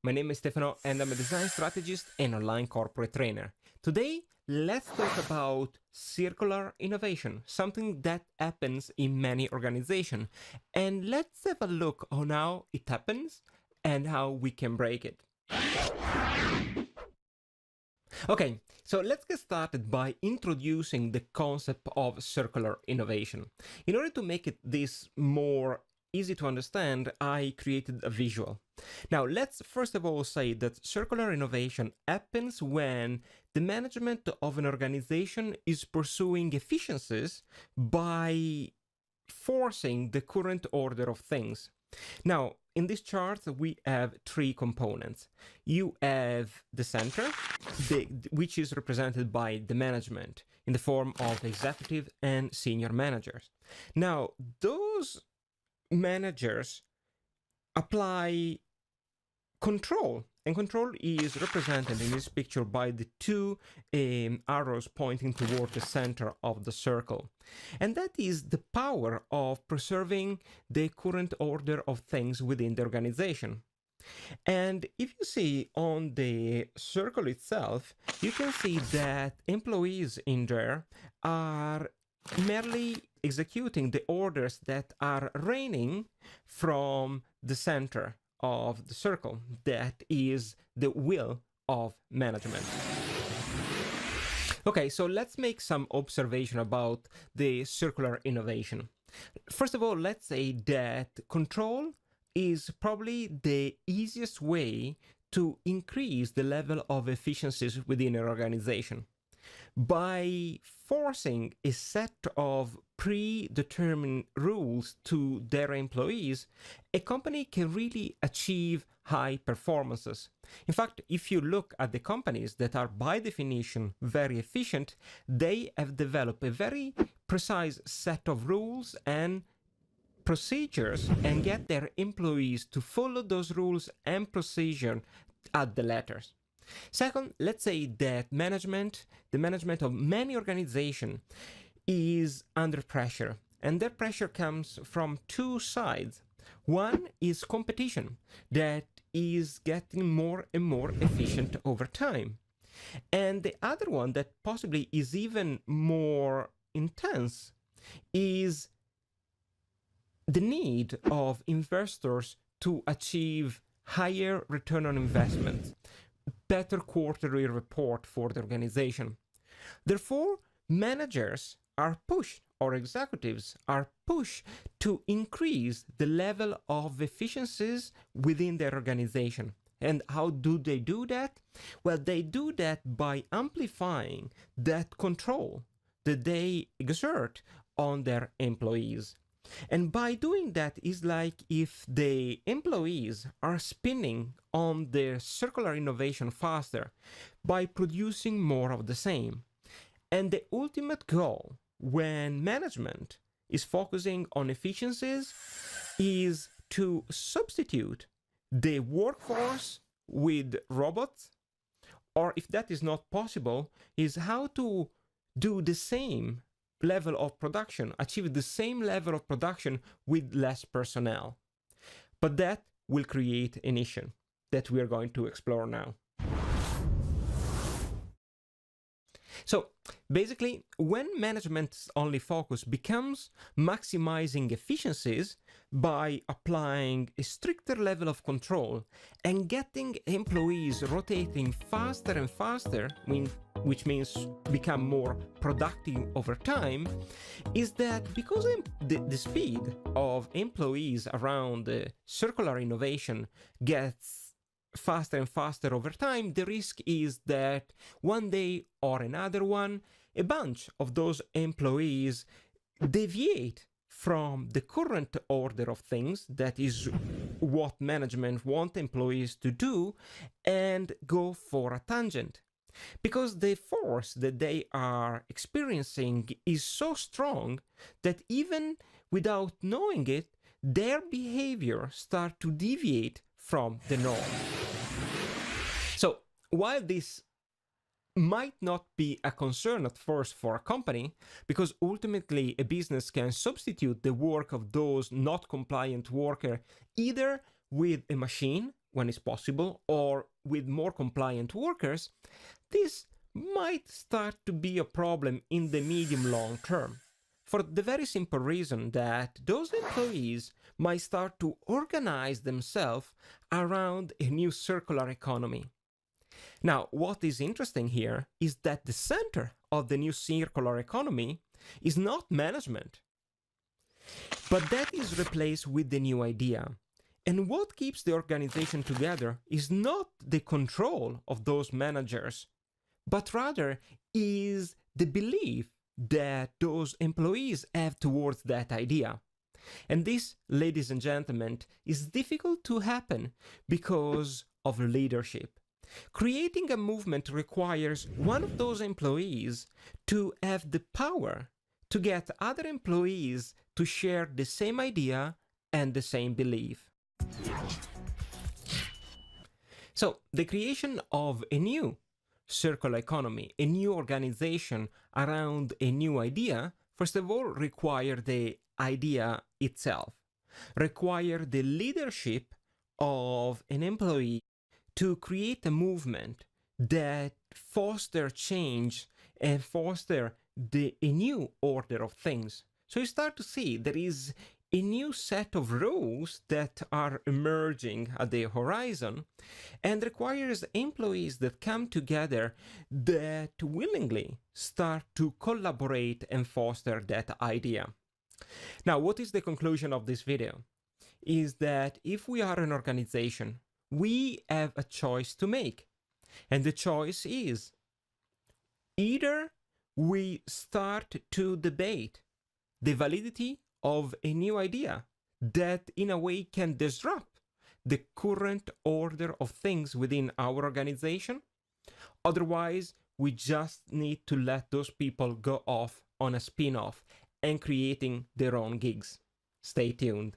my name is Stefano and I'm a design strategist and online corporate trainer. Today, let's talk about circular innovation, something that happens in many organizations. And let's have a look on how it happens and how we can break it. Okay, so let's get started by introducing the concept of circular innovation. In order to make this more easy to understand, I created a visual. Now, let's first of all say that circular innovation happens when the management of an organization is pursuing efficiencies by forcing the current order of things. Now, in this chart, we have three components. You have the center, which is represented by the management in the form of executive and senior managers. Now, those managers apply control, and control is represented in this picture by the two arrows pointing toward the center of the circle. And that is the power of preserving the current order of things within the organization. And if you see on the circle itself, you can see that employees in there are merely executing the orders that are reigning from the center of the circle. That is the will of management. Okay, so let's make some observation about the circular innovation. First of all, let's say that control is probably the easiest way to increase the level of efficiencies within an organization. By forcing a set of predetermined rules to their employees, a company can really achieve high performances. In fact, if you look at the companies that are by definition very efficient, they have developed a very precise set of rules and procedures and get their employees to follow those rules and procedures at the letters. Second, let's say that the management of many organizations is under pressure, and that pressure comes from two sides. One is competition that is getting more and more efficient over time. And the other one that possibly is even more intense is the need of investors to achieve higher return on investment, better quarterly report for the organization. Therefore, managers are pushed, or executives are pushed to increase the level of efficiencies within their organization. And how do they do that? Well, they do that by amplifying that control that they exert on their employees. And by doing that, is like if the employees are spinning on their circular innovation faster by producing more of the same. And the ultimate goal when management is focusing on efficiencies is to substitute the workforce with robots, or if that is not possible, is how to do the same level of production, achieve the same level of production with less personnel. But that will create an issue that we are going to explore now. So basically, when management's only focus becomes maximizing efficiencies by applying a stricter level of control and getting employees rotating faster and faster, which means become more productive over time, is that because the speed of employees around circular innovation gets faster and faster over time, the risk is that one day or another one, a bunch of those employees deviate from the current order of things, that is what management wants employees to do, and go for a tangent. Because the force that they are experiencing is so strong that even without knowing it, their behavior starts to deviate from the norm. So while this might not be a concern at first for a company, because ultimately a business can substitute the work of those not compliant workers either with a machine when it's possible, or with more compliant workers, this might start to be a problem in the medium-long term, for the very simple reason that those employees might start to organize themselves around a new circular economy. Now, what is interesting here is that the center of the new circular economy is not management, but that is replaced with the new idea. And what keeps the organization together is not the control of those managers, but rather is the belief that those employees have towards that idea. And this, ladies and gentlemen, is difficult to happen because of leadership. Creating a movement requires one of those employees to have the power to get other employees to share the same idea and the same belief. So, the creation of a new circular economy, a new organization around a new idea, first of all, require the idea itself, require the leadership of an employee to create a movement that foster change and foster a new order of things. So you start to see there is a new set of rules that are emerging at the horizon and requires employees that come together that willingly start to collaborate and foster that idea. Now, what is the conclusion of this video? Is that if we are an organization, we have a choice to make. And the choice is either we start to debate the validity of a new idea that in a way can disrupt the current order of things within our organization. Otherwise, we just need to let those people go off on a spin-off and creating their own gigs. Stay tuned.